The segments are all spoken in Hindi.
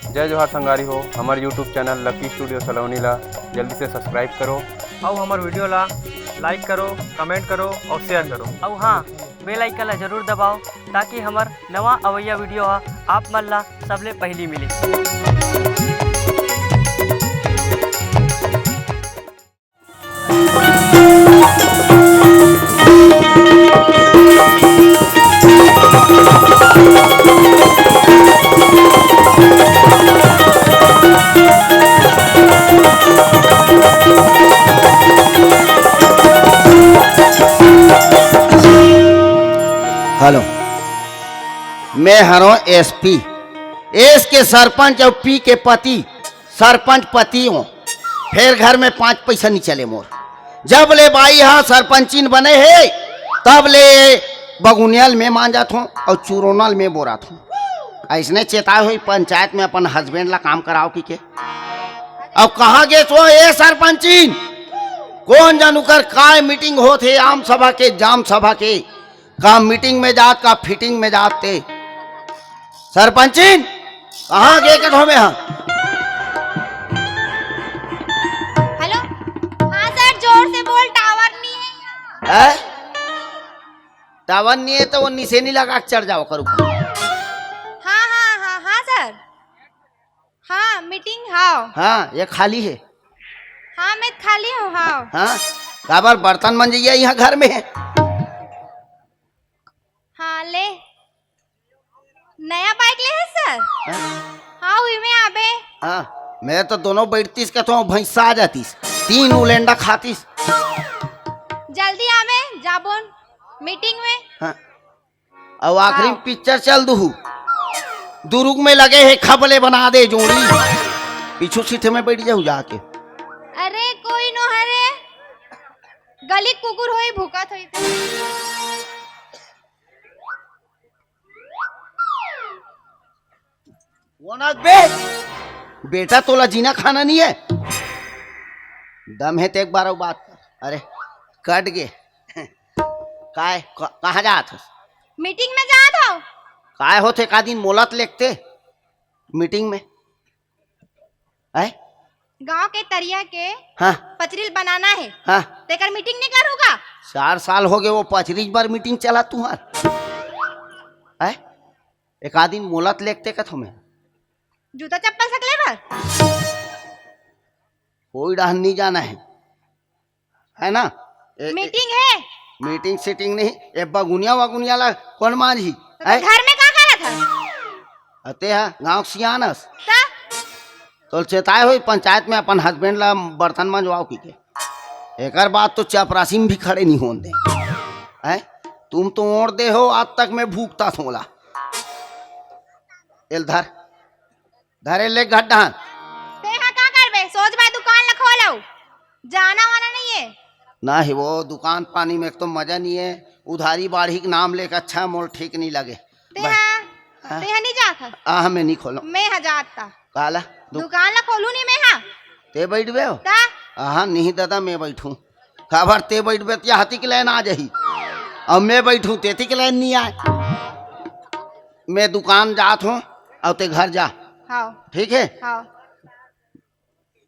जय जोहार संगारी हो। हमारे यूट्यूब चैनल लकी स्टूडियो सलोनी ला जल्दी से सब्सक्राइब करो और हमारे वीडियो ला लाइक करो, कमेंट करो और शेयर करो। और हाँ, बेल आइकन ला जरूर दबाओ ताकि हमार नवा अवैया वीडियो आप मन ला सबले पहली मिले। हेलो, मैं हूँ एसपी, एस के सरपंच और पी के पति, सरपंच पति हूँ। फिर घर में 5 पैसा नहीं चले मोर। जब ले बाई हाँ सरपंचिन बने है तब ले बगुनियल में मान जात हूँ और चूरोनल में बोरात हूँ। ऐसने चेताए हुई पंचायत में अपन हस्बैंड ला काम कराओ की के। अब कहाँ गे सो ए सरपंचिन, कौन जानू कर काय मीटिंग होते आम सभा के जाम सभा के, का मीटिंग में जात का फिटिंग में जाते। सरपंचिन कहाँ गए के में? हाँ हेलो, हाँ सर, जोर से बोल, टावर नहीं है यहाँ। टावर नहीं है तो वो नीचे नहीं लगा चढ़ जाओ करूँ। हाँ हाँ हाँ हाँ सर, हाँ मीटिंग हाँ। हाँ ये खाली है। हाँ मैं खाली हूँ। हाँ हाँ काबर बर्तन मंजिया यहाँ घर में है। हाँ ले, नया बाइक ले है सर। हाँ हुई में आबे। हाँ मैं तो दोनों बैठतीस का तो भैंसा आ जातीस, 3 उलेंडा खातीस। जल्दी आबे जाबोन मीटिंग में। हाँ और आखिरी पिक्चर चल दूँ दुरुग में लगे है खबले बना दे जोड़ी, पीछू सीटे में बैठ जाऊ जाके। अरे कोई नो हरे, गली कुकुर होई भूखा थई। बेटा तोला जीना खाना नहीं है, दम है तो एक बार बात कर। अरे कट गे काय कहाँ जात हो? मीटिंग में जात हो। काय होते का दिन मोलत लेखते मीटिंग में है? गांव के तरिया के हाँ पचरील बनाना है। हाँ तेकर मीटिंग नहीं करूँगा। 4 साल हो गए वो 5 बार मीटिंग चला तुम्हार है? एक आदमी मोलत लेखते का तुम्हें जूता चप्पल सकले भर कोई डहन नहीं जाना है ना? मीटिंग है। मीटिंग सीटिंग नहीं, ए बगुनिया वगुनिया ला कौन मांझी तो घर में का करत है? अते है गाँव सियानस ता तो चेताए हुई पंचायत में अपन हस्बैंड ला बर्तन मंजवाओ की के। एकर बात तो चपरासी में भी खड़े नहीं होन दे है। तुम तो ओढ़ दे हो, आज तक मैं भूखता थोला। एल धर धरे ले गड्ढा। ते हा का करबे? सोच भाई दुकान ल खोलो, जाना वाना नहीं है। ना ही वो दुकान पानी में एक तो मजा नहीं है, उधारी बाढ़ी के नाम लेकर अच्छा मोल ठीक नहीं लगे। ते हा नहीं जात। आह मैं नहीं खोलो। मैं हा जाता काला दुकान ल खोलू नहीं मैं। हा ते बैठ बे हो? ता हाँ नहीं दादा मैं बैठूं। खबर ते बैठ बे तो हाथी की लाइन आ जाही, अब मैं बैठूं तेती की लाइन नहीं आए। मैं दुकान जात हूँ और ते घर जा। हाँ ठीक है, हाँ।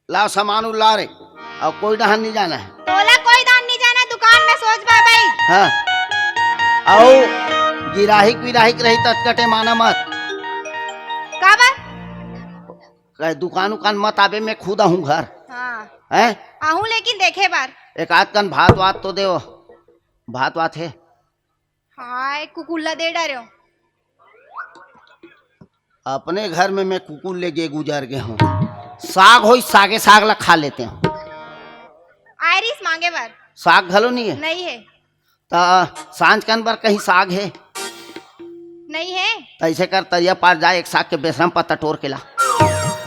लाओ सामान ला रे, और कोई डहन नहीं जाना है। तोला कोई दान नहीं जाना दुकान में, सोच भाई। हाँ और गिराहिक विराहिक रही तटकटे माना मत। का बात? दुकान उकान मत आवे, मैं खुद आहूँ घर हाँ है। आहूँ लेकिन देखे बार। एक आध कन भात वात तो दे, भात वात है। हाय कुकुल्ला दे डरो। अपने घर में मैं कुकुर ले गए गुजर गए हूँ। साग हो सागे साग ला खा लेते हैं। आयरिस मांगे बार। साग घलो नहीं है? नहीं है। तो सांझ कन बार कहीं साग है? नहीं है। ऐसे कर तरिया पार जा, एक साग के बेसरम पत्ता टोर के ला।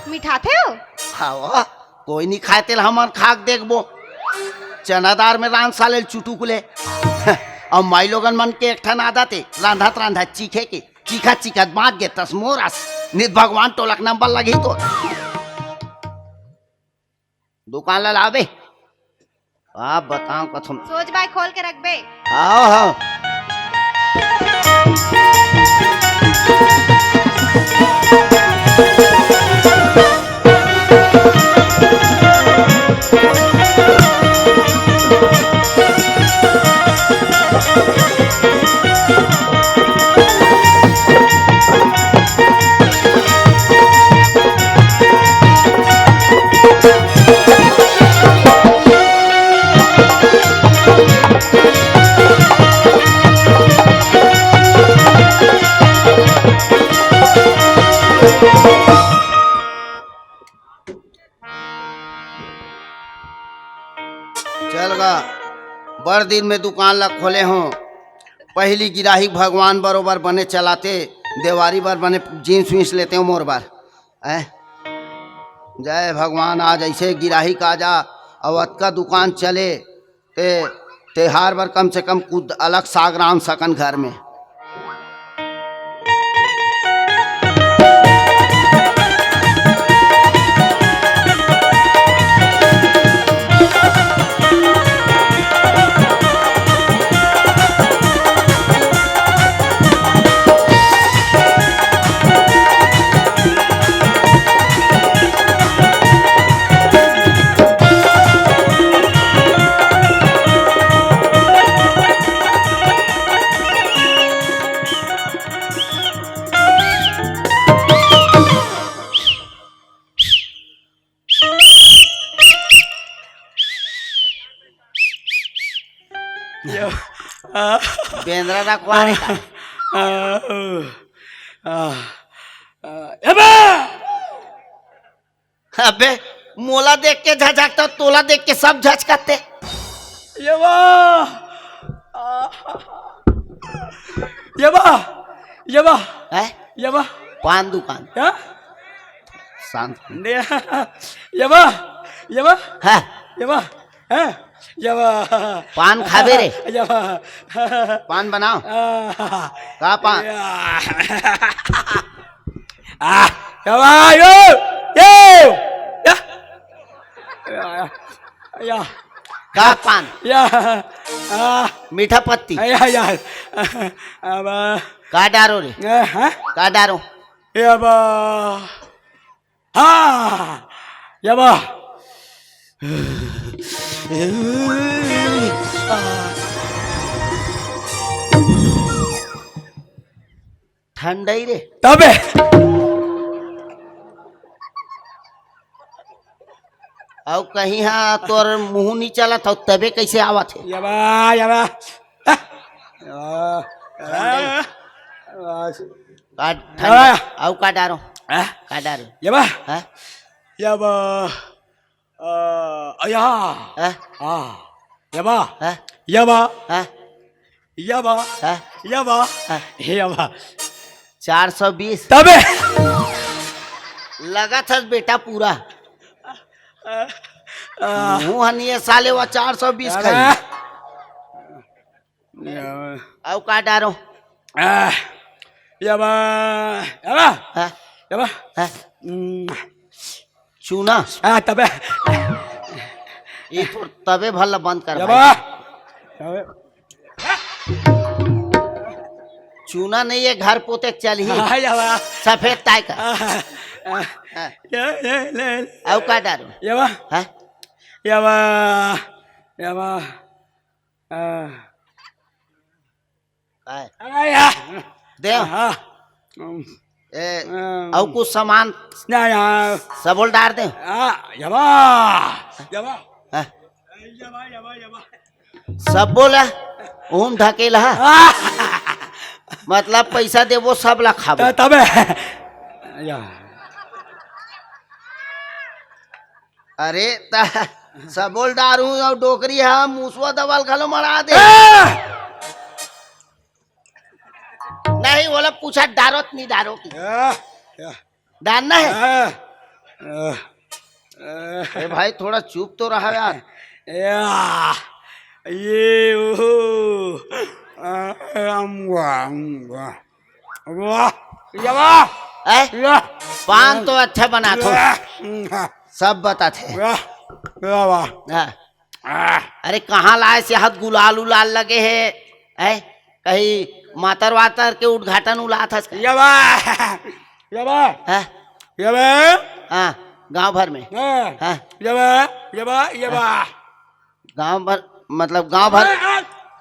मिठाते हो? हाँ कोई नहीं खाए तेल हमन खाक देखबो। चनादार में रान साले चुटुकुले और माई लोगन मन के एक ठन आदत है रांधत रांधत चीखे के, चीखा चीखत बात गे तस्मोरस नित भगवान टोलक नंबर लगी तो दुकान ला लावे। आप बताओ कथम सोच भाई खोल के रख बे। हाँ हाँ मोला बड़ दिन में दुकान ला खोले हूँ। पहली गिराही भगवान बरोबर बने चलाते, देवारी बार बने जीन्स वींस लेते हो मोर बार। जय भगवान, आज ऐसे गिराही का जा अवत का दुकान चले त्योहार बार कम से कम कुछ अलग सागराम सकन घर में। बेंद्रा रखवारे का अबे मोला देख के झझकता, तोला देख के सब झचकते। यबा यबा यबा है यबा पान दुकान क्या शांत यबा यबा है यबा है यबा पान खाबे रे, यबा पान बनाओ का पान यबा यो या का पान या मीठा पत्ती या अब का डारो रे, का डारो यबा हाँ यबा ठंडई रे तबे और कहीं हाँ तोर मुंह नहीं चला था तबे कैसे आवत है। यबा यबा का ठंडा और का डारो, का डारो यबा है यबा या है यबा है यबा है यबा है यबा यबा 420 तबे लगा था बेटा पूरा मुँह हनिए साले वो 420 खाई और का डारो यबा यबा है यबा है चूना तबे ये तो तबे भला बंद कर यबा भाई। चूना नहीं है घर पोते चल ही यबा सफेद ताय का और का डारो यबा है यबा यबा काय दे और कुछ सामान सबोल डाल दे यबा यबा हैं? यबा यबा यबा सब बोला ओम ढकेला मतलब पैसा दे वो सब ला खाबो तबे अरे सबोल डारू और डोकरी है मूसवा दवाल घलो मरा दे नहीं बोला पूछा डारोत नहीं डारो की डालना है। अरे भाई थोड़ा चुप तो रहा यार। ये पान तो अच्छा बना थो सब बताते हाँ। अरे कहाँ लाए से हाथ गुलाल उलाल लगे है कहीं मातर वातर के उद्घाटन उला था यबा यबा हाँ यबा हाँ गांव भर में हाँ यबा यबा यबा गांव भर मतलब गांव भर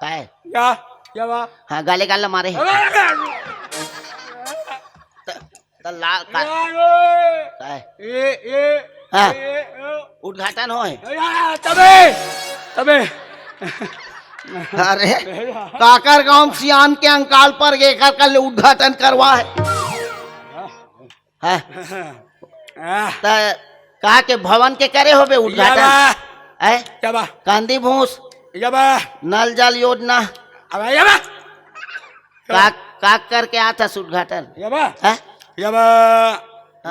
का है यबा हाँ गाले गाले मारे हैं लाल का है हाँ उद्घाटन हो है तबे तबे अरे काकर गांव सियान के अंकाल पर गए कर उद्घाटन करवा है कहा के भवन के करे हो बे उद्घाटन है यबा कांदी भूस यबा नल जल योजना अबे यबा का करके आता था उद्घाटन यबा है यबा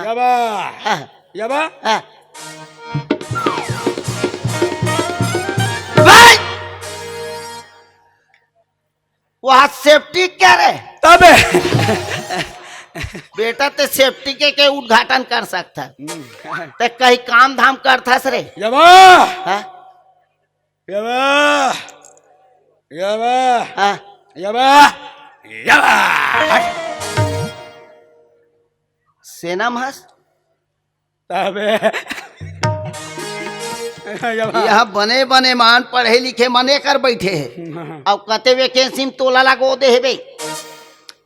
यबा यबा वहाँ सेफ्टी क्या रे तबे बेटा ते सेफ्टी के उद्घाटन कर सकता ते कहीं काम धाम करता रे यबा हाँ? यबा यबा हाँ? यबा यबा सेना महस तबे यबा यहाँ बने बने मान पढ़े लिखे मने कर बैठे है अब कते वैकेंसी में तोला लागो दे है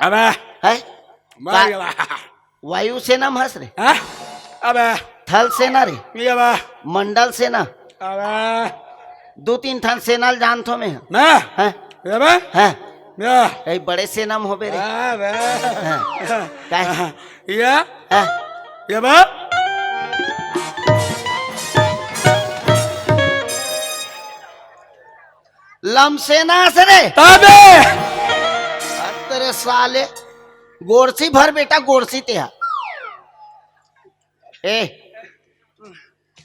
अबे है मार यबा वायु सेना महस रे हाँ अबे थल सेना रे यबा मंडल सेना अबे 2-3 थान सेना जानथो में ना है यबा है या कई बड़े सेना में होबे रे अबे काय या है यबा लमसेना से रे तबे तेरे साले गोरसी भर बेटा गोरसी ते हा ए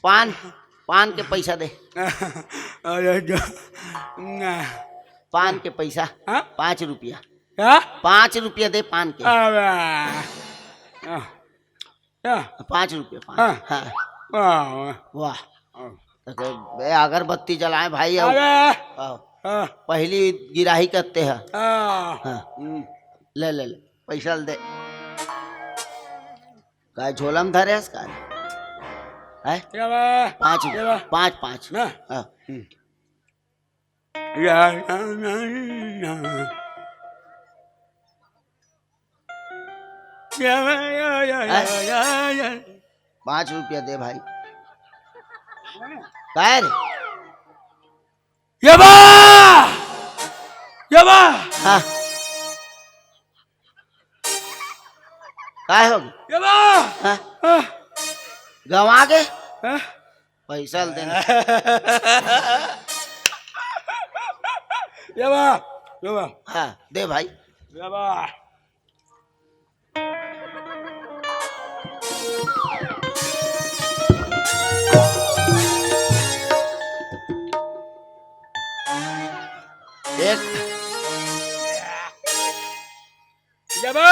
पान के पैसा दे अरे जो पान के पैसा हाँ? 5 रुपया क्या 5 रुपया दे पान के अबे क्या 5 रुपया हाँ। हाँ वाह वाह तो बे अगरबत्ती जलाए भाई अबे आओ। हाँ पहली गिराही करते हैं हाँ हाँ ले ले ले पैसा दे काय झोलम धरे है यबा 5 यबा 5 ना हाँ या यबा या 5 रुपया दे भाई काय रे यबा यबा हाँ काय हो गया यबा हाँ गवा गए हाँ पैसा देना यबा यबा हाँ दे भाई यबा एक यबा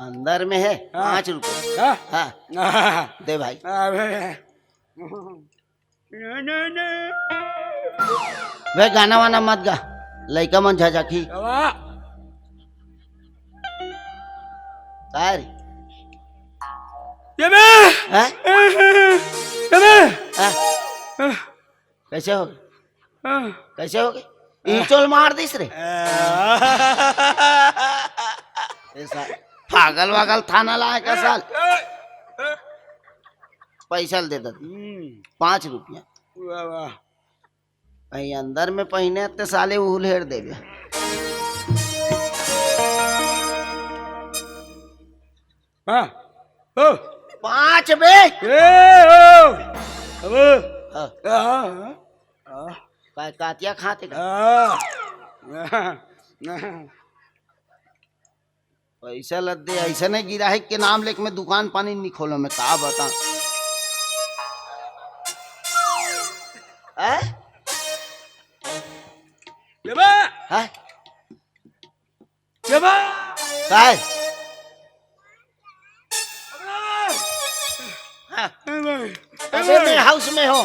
अंदर में है 5 रुपये हाँ हाँ दे भाई अबे वे गाना वाना मत गा लइका मन झझकी यबा काय रे यबा हैं यबा हाँ? कैसे हो गए कैसे हो गए इंचोल मार दिस रे ऐसा पागल वागल थाना लाए का साल पैसा दे दे 5 रुपया कहीं अंदर में पहिने ते साले उहेड़ देवे हाँ ओ 5 बे अब काय कातिया खाते का पैसा लग दे ऐसा नहीं गिरा है के नाम लेके मैं दुकान पानी नहीं खोलो मैं का बता यबा है यबा काय अबे मैं हाउस में हो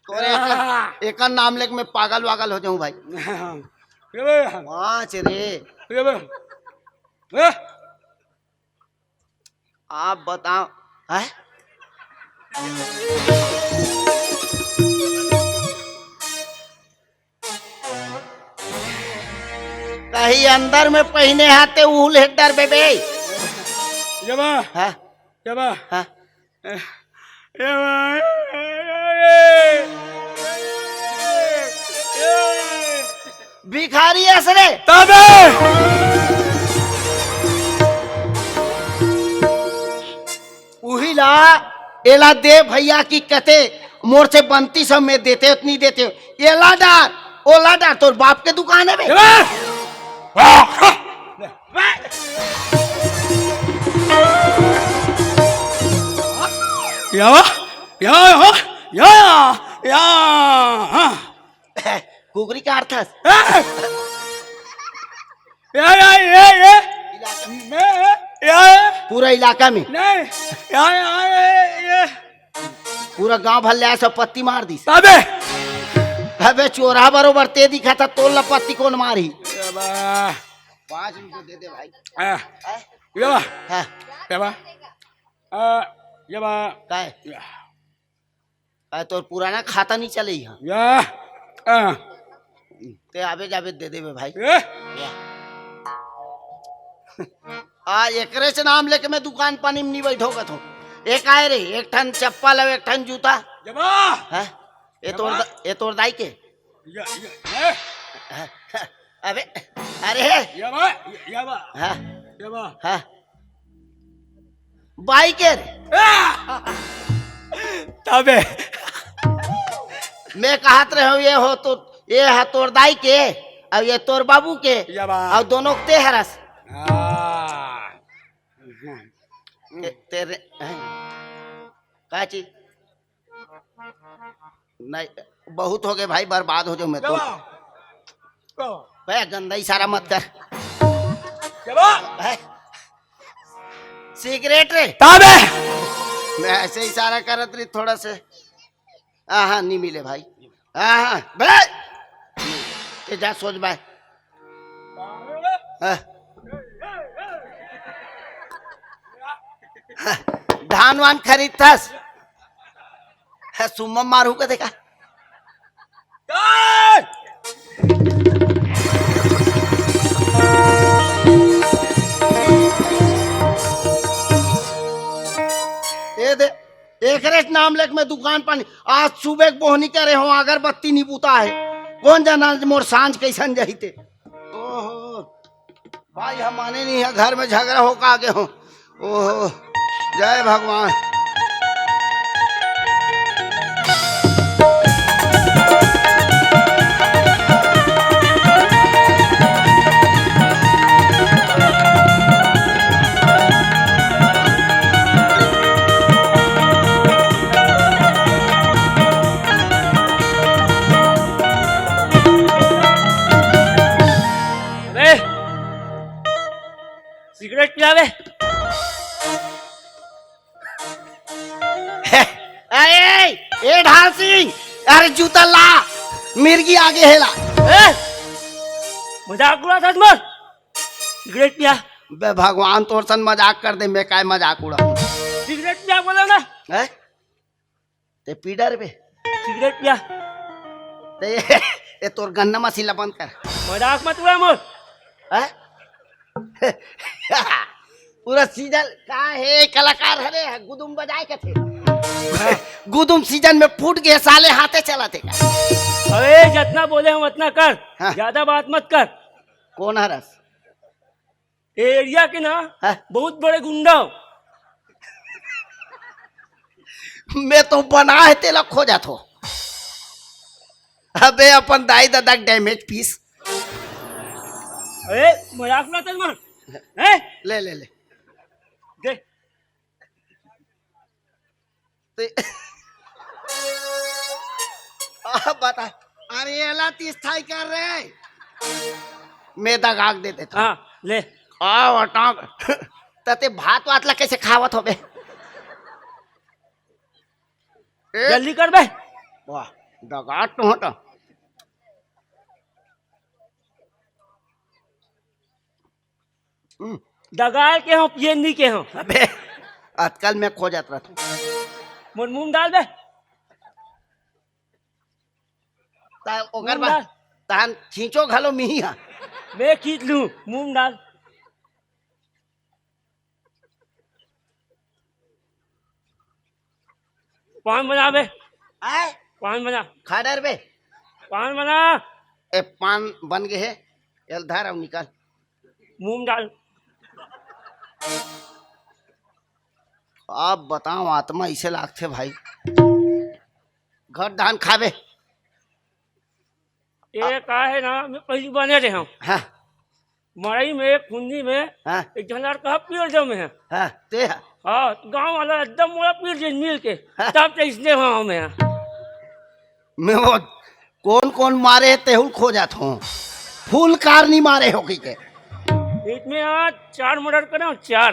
तोरे एक नाम लेके मैं पागल वागल हो जाऊं भाई यबा 5 रे यबा आप बताओ है कहीं अंदर में पहने हाथे उल हेडर बेबे यबा हाँ यबा हाँ भिखारी असरे तबे उही ला एला दे भैया की कते मोर से बनती सब में देते हो नहीं देते हो। ये लाडार ओ लाडार तोर बाप के दुकान है बे। कुकरी का अर्थ पूरा इलाका में पूरा गांव भर ले सब पत्ती मार दी। अबे चोरा बरोबर ते दिखा था तोल ला पत्ती कौन मारी। 5 रुपए दे दे भाई। काय तोर पुराना खाता नहीं चले यहाँ ते आवे जावे दे दे भाई। एकरे से नाम लेके मैं दुकान पानी में नहीं बैठोगा तो एक आए रे एक ठन चप्पल और एक ठन जूता है ये तोड़ दाई के अबे अरे बाई के तबे मैं कहत रहे हूँ ये हो तो ये है तोड़ दाई के और ये तोर बाबू के और दोनों ते हरस तेरे का चीज नहीं बहुत हो गए भाई बर्बाद हो जाओ मैं तो गंदा इशारा मत कर सिगरेट रे तबे मैं ऐसे इशारा करत रही थोड़ा से हाँ नहीं मिले भाई हाँ भाई जा सोच भाई धान वान खरीदतास सुम्मा मारू का देखा ये दे एक रेट नाम लेके मैं दुकान पानी आज सुबह बोहनी करे हो अगरबत्ती नहीं पूता है कौन जाना मोर सांझ कैसन जहीते ओहो भाई हम माने नहीं है घर में झगड़ा हो का आगे हो ओहो जय भगवान सिगरेट पिलावे अरे ए ढाल सिंह अरे जूता ला मिर्गी आगे हेला मजाक उड़ा था मत सिगरेट पिया बे भगवान तोर सन मजाक कर दे मैं काय मजाक उड़ा सिगरेट पिया बोलो ना है ते पीडर पे सिगरेट पिया ते ए तोर गन्ना मसीला बंद कर मजाक मत उड़ा मोर है पूरा सीजन का है कलाकार हरे गुदुम बजाए के थे गुदुम सीजन में फूट गए साले हाथे चलाते अरे जितना बोले हम उतना कर हाँ। ज्यादा बात मत कर कौन हरस एरिया के ना हाँ। बहुत बड़े गुंडा हो मैं तो बना है तेला खो जात हो अबे अपन दाई दादा डैमेज पीस अरे मजाक उड़ाता मर हैं ले ले ले दे बता अरे एला 30 थाई कर रहे मैं दगाग दे देता हाँ ले आओ टांग तते भात वातला कैसे खावत होबे जल्दी कर बे वाह दगाग तो हटा दगाल के हो पियनी के हो अबे आजकल मैं खो जाता था मुन मुंह डाल बे ता ओकर बाद तान खींचो घालो मिहिया मैं खींच लूं मुंह डाल पान बना बे आए पान बना खाडर बे पान बना ए पान बन गए है एल धार अब निकाल मुंह डाल आप बताओ आत्मा इसे लागते भाई घर धान खावे। ये का है ना, मैं पहली बने रहे हूँ हाँ मड़ई में खुंदी में हाँ एक झंडार कहा पीर जम है। हाँ ते है। हाँ गांव वाला एकदम मोड़ा पीर जे मिल के तब तो इसने वहाँ में मैं वो कौन कौन मारे तेहुल खो जात हूँ। फूल कार नहीं मारे हो के इसमें आज 4 मर्डर करे और 4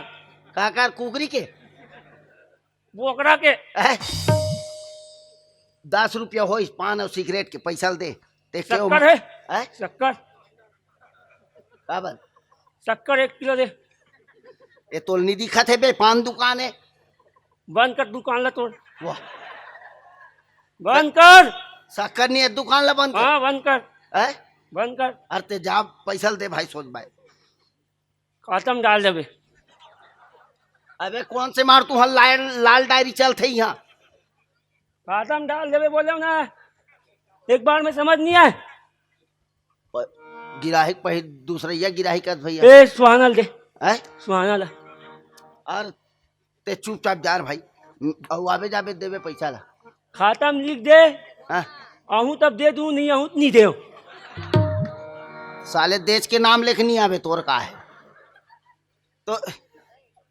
काकार कुकरी के बोकरा के। 10 रुपया हो पान और सिगरेट के पैसा दे शक्कर है शक्कर काबर 1 किलो दे। ये तोल नहीं दिखत है बे पान दुकान है। बंद कर दुकान ला तोड़ वाह बंद कर। शक्कर नहीं है दुकान ला बंद कर। हाँ बंद कर है बंद कर। अरे ते जा पैसा दे भाई सोच भाई। खत्म डाल देवे। अबे कौन से मार तू लाल डायरी चलते यहाँ। खत्म डाल देवे बोले ना, एक बार में समझ नहीं आए। गिराही पही दूसरा गिराही कर भैया। ए सुहानल दे सुहानल। और ते चुपचाप जा भाई और आवे जावे देवे पैसा ला। खत्म लिख दे। हाँ? आहू तब दे दूं नहीं आहू नहीं दे। साले देश के नाम लेके नहीं आवे तोर का है तो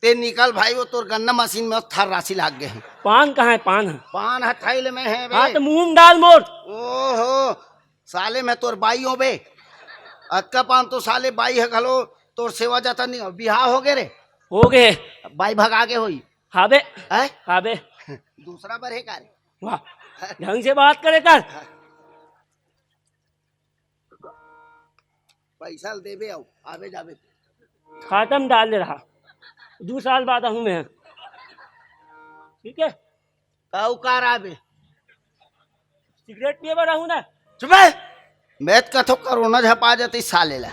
ते निकल भाई। वो तोर गन्ना मशीन में थार राशि लाग गए हैं। पान कहाँ है? पान है पान हथाइल में है बे। हाँ तो मुंह में डाल मोर। ओहो साले मैं तोर बाई हो बे। अक्का पान तो साले बाई है घलो तोर सेवा जाता नहीं हो। बिहार हो गए रे हो गए बाई भगा के होई। हाबे है हाबे दूसरा बार है का रे। वाह ढंग से बात करे कर। पैसा देवे आओ आवे जावे। खत्म डाल दे रहा 2 साल बाद आहू मैं। ठीक है काऊ कार आवे सिगरेट पिए बार आहू ना। चुप मैं कथो कोरोना झपा जाती साले ला।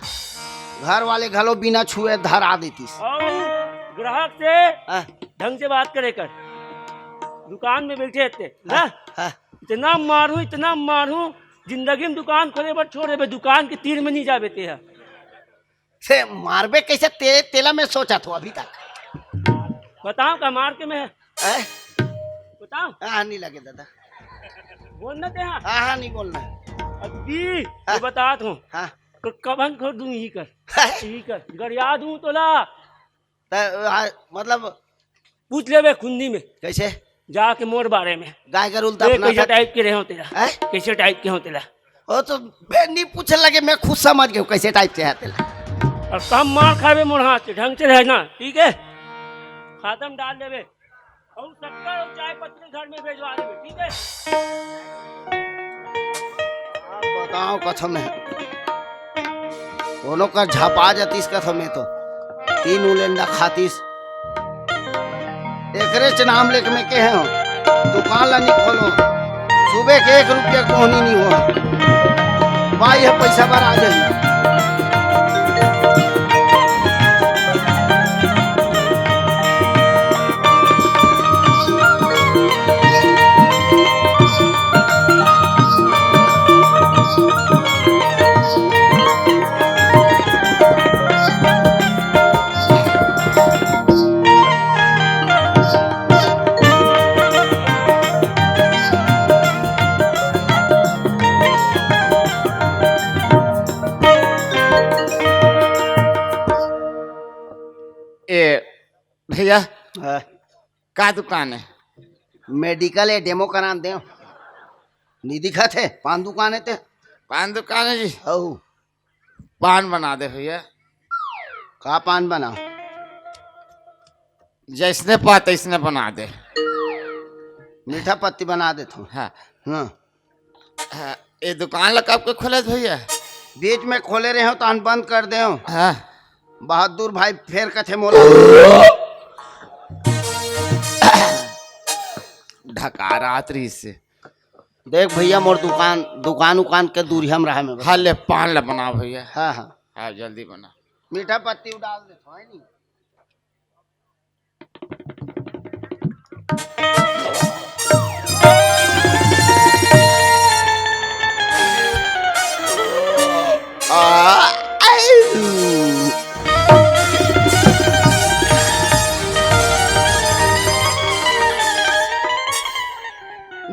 घर वाले घलो बिना छुए धरा देती। और ग्राहक से ढंग से बात करे कर। दुकान में बैठे थे ना इतना मारू जिंदगी में दुकान खोले पर छोड़े बे। दुकान के तीर में नहीं जा बेते है से मारबे कैसे तेला में सोचा था अभी तक। बताओ का मार के मैं बताओ। हाँ नहीं लगे दादा बोलना ते हाँ हाँ नहीं बोलना अभी तो बता हूँ। हाँ तो कबन खोल दूं यही कर गरिया दूं तो ला। मतलब पूछ ले बे खुंदी में कैसे जाके मोर बारे में गाय गरुल कैसे टाइप के रहे हो तेरा। कैसे टाइप के हो तेरा। वो तो नहीं पूछने लगे मैं खुद समझ गया कैसे टाइप से है तेला। और कम मार खावे मोर हाथ से ढंग से रहना ठीक है। खत्म डाल देवे और शक्कर और चाय पत्ती घर में भेजवा देवे ठीक है। बताओ कथम है दोनों का झपा जातीस कथम है तो 3 उलेंडा खातीस। एकरे च नाम लेके में के हो दुकान ला नहीं खोलो। सुबह के 1 रुपया कोहनी नहीं हो भाई है पैसा बार आ जाए। भैया का दुकान है? मेडिकल है डेमो करा दे नहीं दिखत है। पान दुकान है ते पान दुकान है जी। औ पान बना दे भैया। का पान बना जैसने पा तैसने बना दे। मीठा पत्ती बना देता हूँ। हाँ हाँ हाँ ये दुकान ला कब के खोले भैया? बीच में खोले रहे हो तो बंद कर दे। हाँ बहादुर भाई फेर कथे मोला ढका रात्रि से देख भैया मोर दुकान उकान के दूरी हम रहा में। हाँ ले पान ला बना भैया। हाँ हाँ हाँ जल्दी बना। मीठा पत्ती डाल देता है नहीं।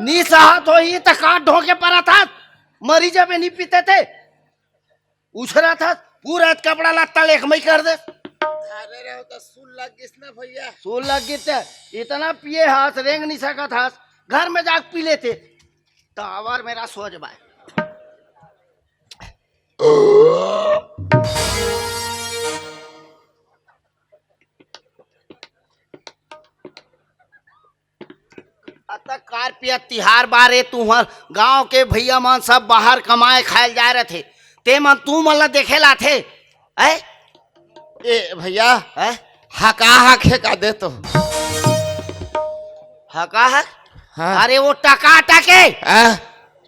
निसाहत हो ही नहीं तो काट ढो के पड़ा था, मरीज में नहीं पीते थे, उछरा था पूरा कपड़ा लत्ता लेख मई कर दे। अरे रहो तो सुन लग गिस ना भैया। सोल लग गए, इतना पिए हाथ रेंग नहीं सका था, घर में जाग पी लेते तो आवर मेरा सोच बाय। कार पिया तिहार बारे तुहर गांव के भैया मन सब बाहर कमाए खाए जा रहे थे, ते मन तू मन ला देखे ला थे। ए भैया है हका हके का दे तो। हका है? हाँ। अरे वो टका टके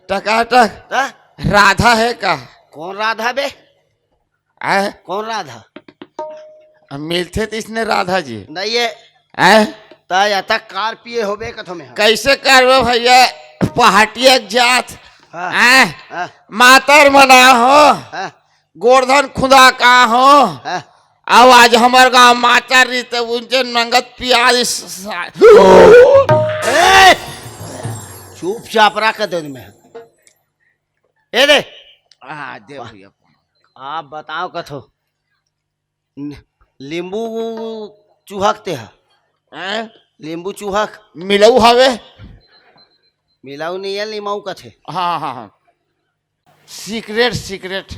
टकाटक हाँ? राधा है का? कौन राधा बे? आ? कौन राधा? मिलते तो इसने राधा जी नहीं है आ? तक कार पिए होबे कथो में। कैसे करबो भैया पहाटिया जात हाँ। आ? मातर मना हो हाँ? गोवर्धन खुदा का हो हाँ? अब आज हमारे गाँव मातर रही तो उनसे नंगत प्याज चुपचाप रख दे में। ए दे दे भैया। आप बताओ कथो लींबू चूहकते है? लींबू चूहक मिलऊ हवे मिलाऊ नहीं है लीमाऊ कथे। हाँ हाँ हाँ सीक्रेट सीक्रेट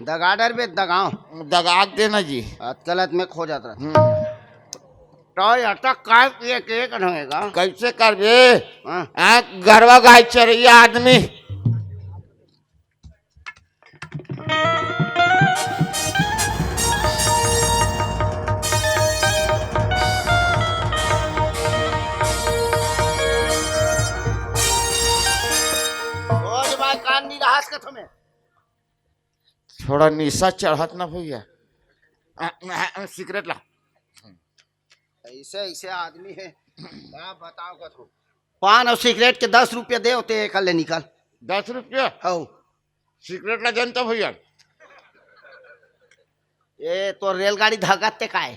दगाडर बे दगाओ दगाग देना जी। गलत में खो जाता रहा तो अटक काय पिए के कहेगा कैसे करबे हाँ? गरवा गाय चरैया आदमी रोज बाय कान नहीं रहा कथो में। थोड़ा निशा चढ़त ना भैया। सिगरेट ला। ऐसे ऐसे आदमी है आप बताओ कथो। पान और सिगरेट के 10 रुपये दे होते कल ले निकाल। 10 रुपया हो सिगरेट ला जनता भैया। ये तो रेलगाड़ी धगाते का है।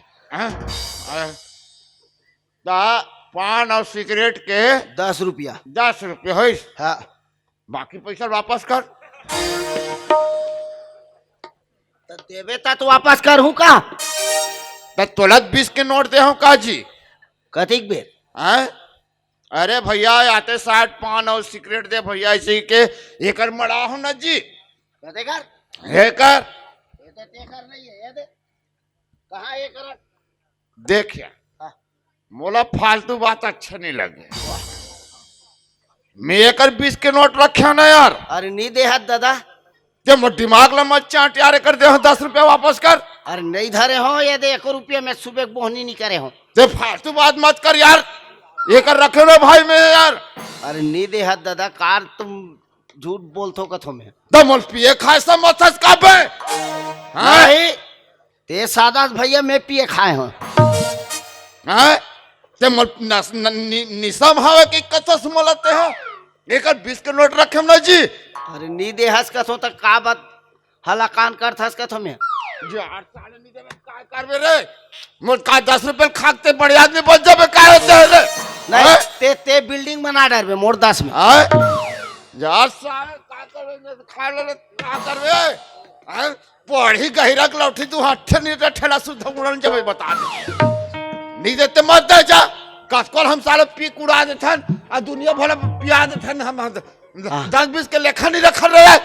पान और सिगरेट के 10 रुपया। 10 रुपये है। हाँ बाकी पैसा वापस कर। तो देवे ता तो वापस कर हूँ का? तो तुलत 20 के नोट दे हूँ का जी? कथिक बेर अरे भैया आते 60 पान और सिगरेट दे भैया ऐसे के एकर मड़ा हूँ ना जी। कथे कर हे कर ये तो तेकर नहीं है ये दे कहाँ ये कर देखिए मोला फालतू बात अच्छा नहीं लगे। मैं एकर 20 के नोट रखे ना यार। अरे नहीं दे हाथ दादा जब दिमाग ला मत चाट यार कर दे 10 रुपया वापस कर। अरे नहीं धरे हो ये दे 1 रुपये में सुबह बोहनी नहीं करे हो। ते फालतू बात मत कर यार ये कर रखे ना भाई में यार। अरे नहीं दे हाथ दादा कार तुम झूठ बोलते हो कथो में। दमल पिए खाए सब मत का बे। नहीं ते सादा भैया मैं पिए खाए हो। ते मल निसम हवे कि कथस मोलते हो एकर 20 के नोट रखे ना जी। अरे नहीं दे हस कथो तक का बात हला कान कर थस कथो में। जो 8 साल नहीं देवे का करबे रे मोर का 10 रुपए खाते बड़े आदमी बन जाबे का होते है रे। नहीं ते बिल्डिंग बना डरबे मोर 10 में। यार साल का करबे खा ले का करबे पढ़ी गहिरक लौठी तू हठ नहीं रे ठेला सुध उड़न जबे बता दे नहीं देते मत दे जा कसकोल हम साले पी कुड़ा देथन आ दुनिया भला पिया देथन हम 10-20 के लेखा नहीं रखल रहे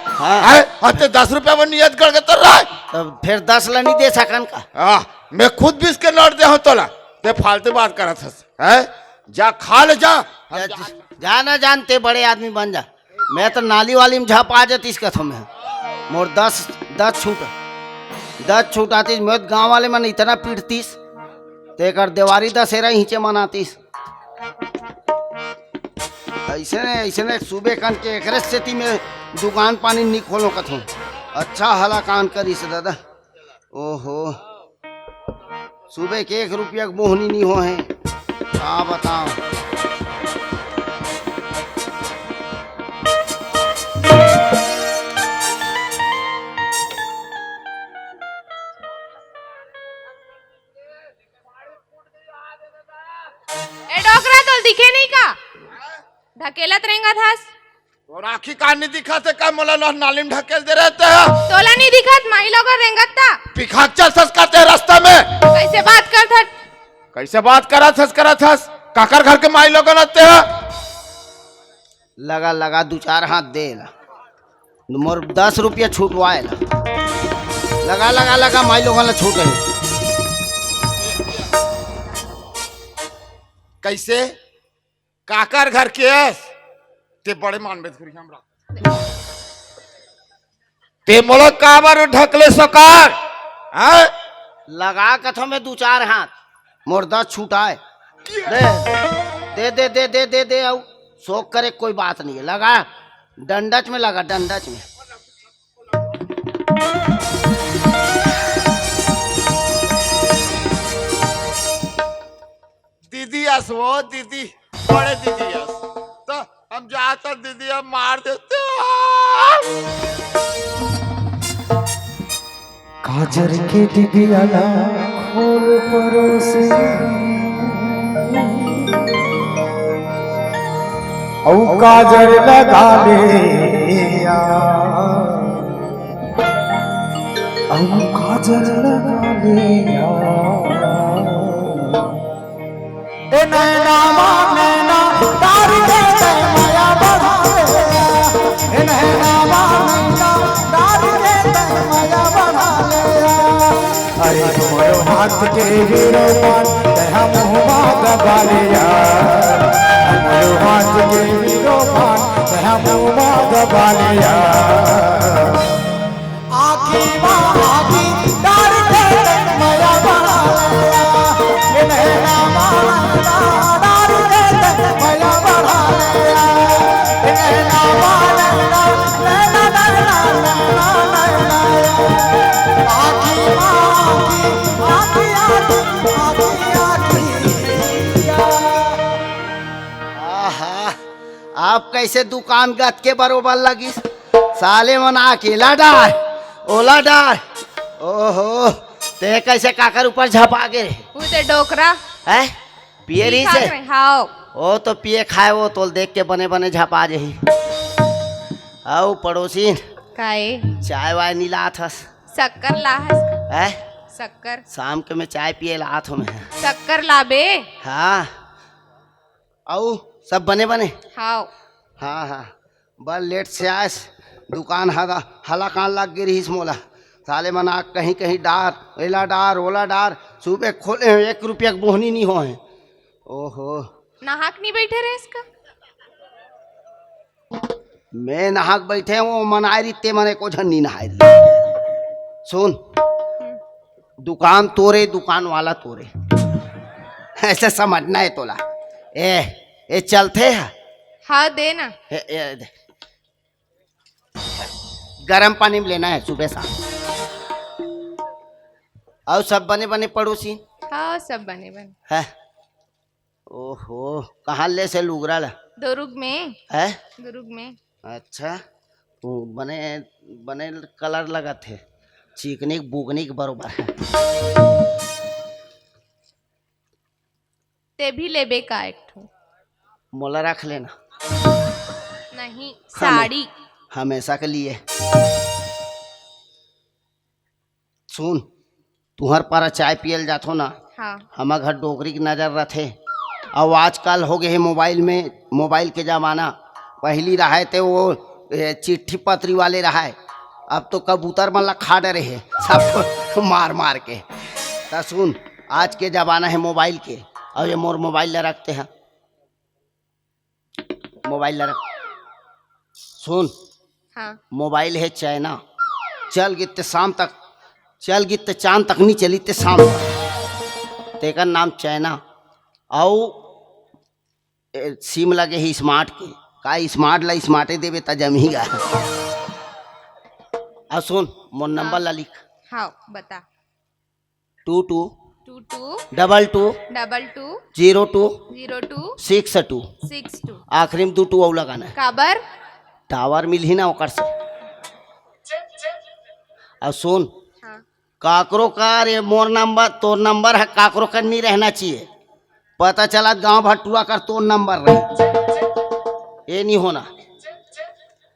हते 10 रुपया में नियत करके तर रहा तब फिर 10 ला नहीं दे सकन का। मैं खुद 20 के नोट दे हूं तोला ते फालतू बात करत हस जा खा ले जा जा ना जानते बड़े आदमी बन जा। मैं तो नाली वाली में झाप आ जाती इस कथों में मोर 10 छूट आती मैं गाँव वाले मन इतना पीटतीस तेकर देवारी दशहरा हिंचे मनातीस। ऐसे ने सुबह कान के एक स्थिति में दुकान पानी नहीं खोलो कथों अच्छा हला कान करी से दादा। ओहो सुबह के 1 रुपया के बोहनी नहीं हो है हाँ बताओ। ए डोकरा तो दिखे नहीं का ढकेलत रहेगा थास। और आखी का नहीं दिखा थे का मोला नाली में ढकेल दे रहते हैं तोला नहीं दिखत माई लोग रेंगत था पिखाक चल ससकाते रास्ता में कैसे बात कर था कैसे बात करा थस काकर घर के माई लोग रहते हैं लगा लगा 2-4 हाथ दे ला मोर 10 रुपया छूटवाए ला लगा लगा लगा माई लोगों ने छूटे कैसे काकर घर के ते बड़े मान में थोड़ी हमरा ते मोला काबर ढकले सकार हैं लगा कथों में 2-4 हाथ मोर 10 छूटाए दे दे दे दे दे दे आओ शोक करे कोई बात नहीं है लगा डंडच में लगा डंडच में दीदी आस वो दीदी बड़े दीदी आस तो हम जाता दीदी हम मार देते काजर के डिबियाला खोल परोसे औ काजर लगा ले औ काजर लगा ले ए नैना नैना तार के माया बढ़ा ले ए नैना नैना तार के माया बढ़ा ले अरे तुम्हारे हाथ के हीरो पान तेहा मुहमा दबा लिया हमारे हाथ के हीरो पान तेहा मुहमा दबा लिया आखी आखी तार के माया बढ़ा लिया ए नैना तार के माया बढ़ा लिया ए नैना नैना नैना नैना नैना आखी आखी आखी आखी आहा आप कैसे दुकान गत के बरोबर लगी साले मन अकेला डार ओला डार ओहो ते कैसे काकर ऊपर झपा गे वो ते डोकरा है पिए रही से हाओ ओ तो पिए खाए वो तो देख के बने बने झपा जही आओ पड़ोसी काए चाय वाय नहीं लात हस शक्कर लाहस है शक्कर शाम के मैं चाय पिए लात हूँ मैं शक्कर लाबे हाँ आओ सब बने बने हाओ हाँ हाँ बस लेट से आयस दुकान हला कान लग गई रही मोला साले मना कहीं कहीं डार एला डार ओला डार सुबह खोले हैं 1 रुपया की बोहनी नहीं हो है ओहो नहाक नहीं बैठे रहे इसका मैं नहाक बैठे वो मनाए रही ते मने को झन्नी नहाए रही सुन दुकान तोरे दुकान वाला तोरे ऐसे समझना है तोला ए चलते है हाँ दे ना गरम पानी में लेना है सुबह शाम और सब बने बने पड़ोसी हाँ सब बने बने है ओहो कहाँ ले से लुगरा ला दुर्ग में है दुर्ग में अच्छा बने बने कलर लगा थे चिकनिक बुगनिक बरोबर है ते भी लेबे का एक ठो मोला रख लेना नहीं साड़ी हमेशा के लिए सुन तुहर पर चाय पियल जाथो ना हाँ हमार घर डोगरी की नजर रथे अब आजकल हो गए है मोबाइल के जमाना पहली रहे थे वो चिट्ठी पत्री वाले रहा अब तो कबूतर मतलब खा डरे है सब मार मार के तो सुन आज के जमाना है मोबाइल के और ये मोर मोबाइल ले रखते हैं मोबाइल ले रख सुन हाँ मोबाइल है चाइना चल गिते शाम तक चल गिते चांद तक नहीं चली ते शाम तक तेकर नाम चाइना आओ सिम लगे ही स्मार्ट के का स्मार्ट ला स्मार्टे देवे त जमीगा अब सुन मोर नंबर ला लिख हाँ बता 22 22 22 22 02 02 62 62 आखिरी में 2 और लगाना है काबर टावर मिल ही ना ओकर से अब सुन हाँ काकरो का रे मोर नंबर तोर नंबर है काकरो का नहीं रहना चाहिए पता चला गांव भटुआ कर तोर नंबर रहे ये नहीं होना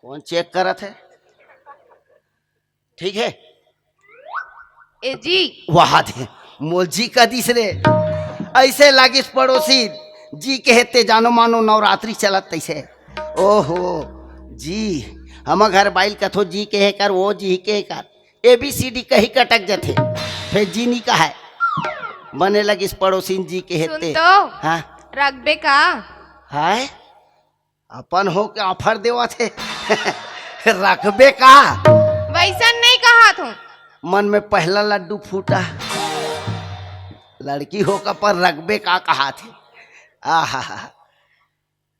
कौन चेक करत है? ठीक है ए जी वहा दे मोल जी का दिसरे ऐसे लागिस पड़ोसी जी कहते जानो मानो नवरात्रि चलत तैसे। ओहो जी हम घर बाइल कथो जी कहे कर वो जी कहे कर ABCD कही कटक जथे फिर जी नहीं कहा है बने लगिस पड़ोसी जी कहते। सुन तो हाँ रखबे का हाय अपन हो के ऑफर देवा थे रखबे का वैसा नहीं कहा तू। मन में पहला लड्डू फूटा लड़की होकर पर रखबे का कहा थे। आहा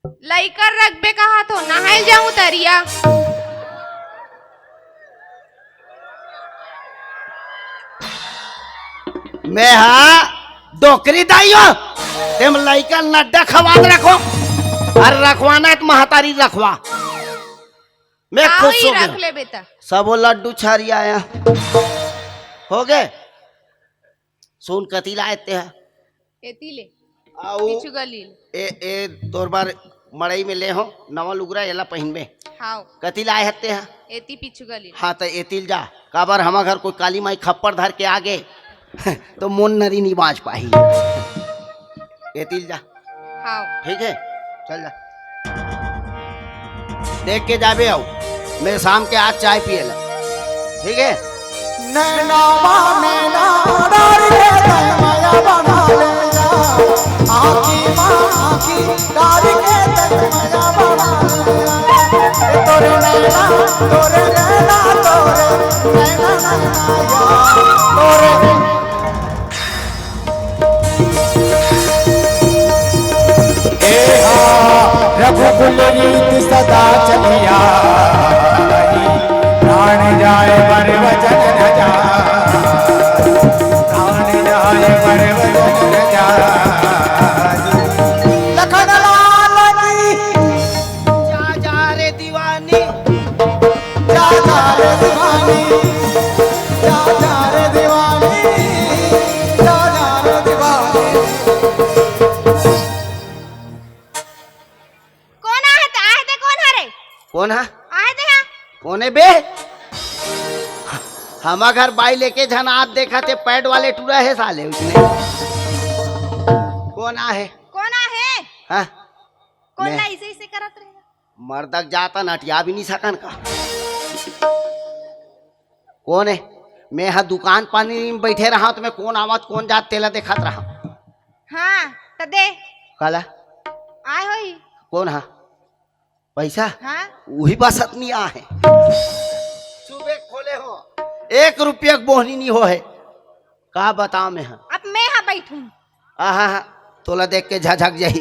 लइकर रखबे कहा तो नहाल जाऊं तरिया। मैं हाँ डोकरी दाइयो तुम लइका नड्डा खवाद रखो और रखवाना है तो महतारी रखवा। मैं आओ खुश ही हो रख गया ले बेटा। सब वो लड्डू छारी आया हो गए। सुन कतीला आते हैं एती ले आओ पिछु गली ए तोर बार मड़ई में ले हो नवा लुगरा एला पहिन में हाओ कतीला आए हते हैं। एती पिछु गली हाँ तो एतिल जा काबर हमा घर कोई काली माई खप्पर धर के आगे तो मोन नरी नहीं बाँच पाही। एतिल जा हाओ ठीक है चल जा देख के जाबे आओ मैं शाम के आज चाय पिएला ठीक है। नैना नैना डार के तय माया बना ले जा आँखी माँ आँखी डार के तय माया बना ले जा तोरे नैना तोरे नैना तोरे नैना नैना या तोरे रघुकुल रीत सदा चलिया प्राण जाए पर वचन न जा प्राण जाए पर वचन न जा लखन लाल जा जा रे दीवानी जा जा रे दीवानी जा जा रे दीवानी जा जा रे दीवानी। कौन आहे ते आहे ते कौन हरे कौन है आहे ते हा कौन है बे? हमा घर बाई लेके झन आप देखा थे पैड वाले टूरा है साले उसने। कौन आहे कौन आहे हाँ कौन मैं- ला ऐसे ऐसे करत रहेगा। मर्दक जाता नटिया भी नहीं सकन का। कौन है? मैं हाँ दुकान पानी में बैठे रहा तो मैं कौन आवत कौन जात तेला देखत रहा। हाँ तो दे काला आए होई कौन हा पैसा हाँ वही बसत नहीं आ है सुबह खोले हो 1 रुपया बोहनी नहीं हो है का बताओ मैं हाँ अब मैं हाँ बैठूं। हाँ तोला देख के झझक जाही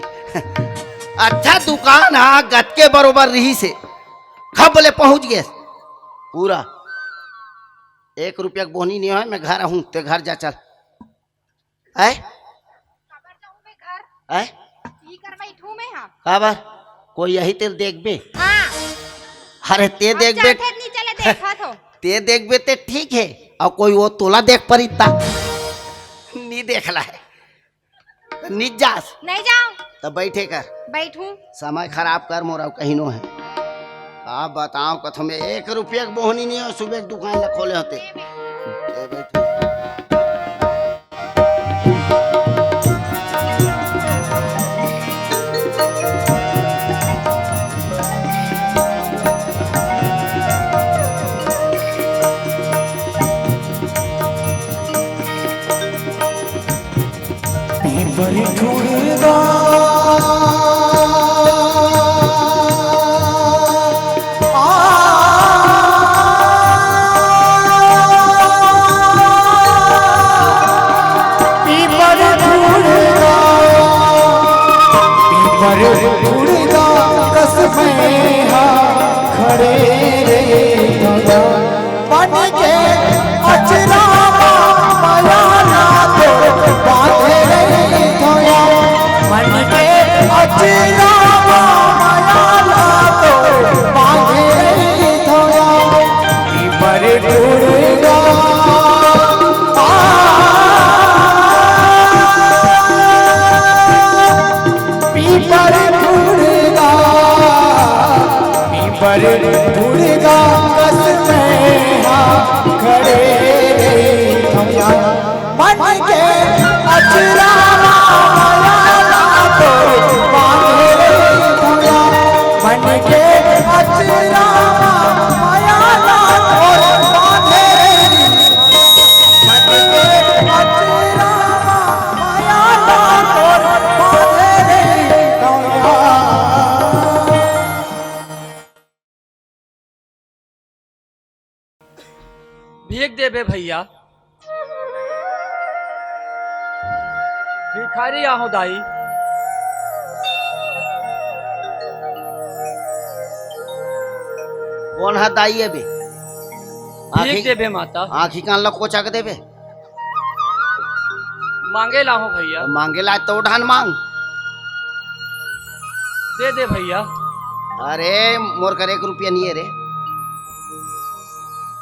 अच्छा दुकान हाँ गत के बरोबर रही से खब बोले पहुंच गए पूरा 1 रुपया बोहनी नहीं है। मैं घर हूँ ते घर जा चल है खबर जाऊं मैं घर है ई कर बैठूं मैं हाँ काबर कोई यही तेरे देख बे हाँ अरे ते देख बे जाते नहीं चले देखा तो ते देख बे ते ठीक है और कोई वो तोला देख पर इतना नहीं देखला है नहीं जास नहीं जाऊं तो बैठे कर बैठूं। समय खराब कर मोरा कहीं नो है आप बताओ कथो में 1 रुपया की बोहनी नहीं है सुबह की दुकान ला खोले होते ए बैठो। बड़ी ठुड़गा पीपर ठुड़गा पीपर ठुड़गा कसमें खड़े रे बन के अचरा माया ना तो बांधे रे धोया मन के अचरा माया ना तो बांधे रे धोया पीपर ठुड़गा पीपर ठुड़गा पीपर दुर्गा कसमें हाँ खड़े भैया मन के अचरा मन के अचरा माया और बांधे मन के अचरा माया और बांधे भीख देबे भैया भिखारी आहो दाई कौन है दाई है बे? भीख देबे माता आँखी कान ला कोचक देबे? मांगे लाहो भैया मांगे ला तो उठान मांग। दे दे भैया अरे मोर कर 1 रुपया नहीं है रे।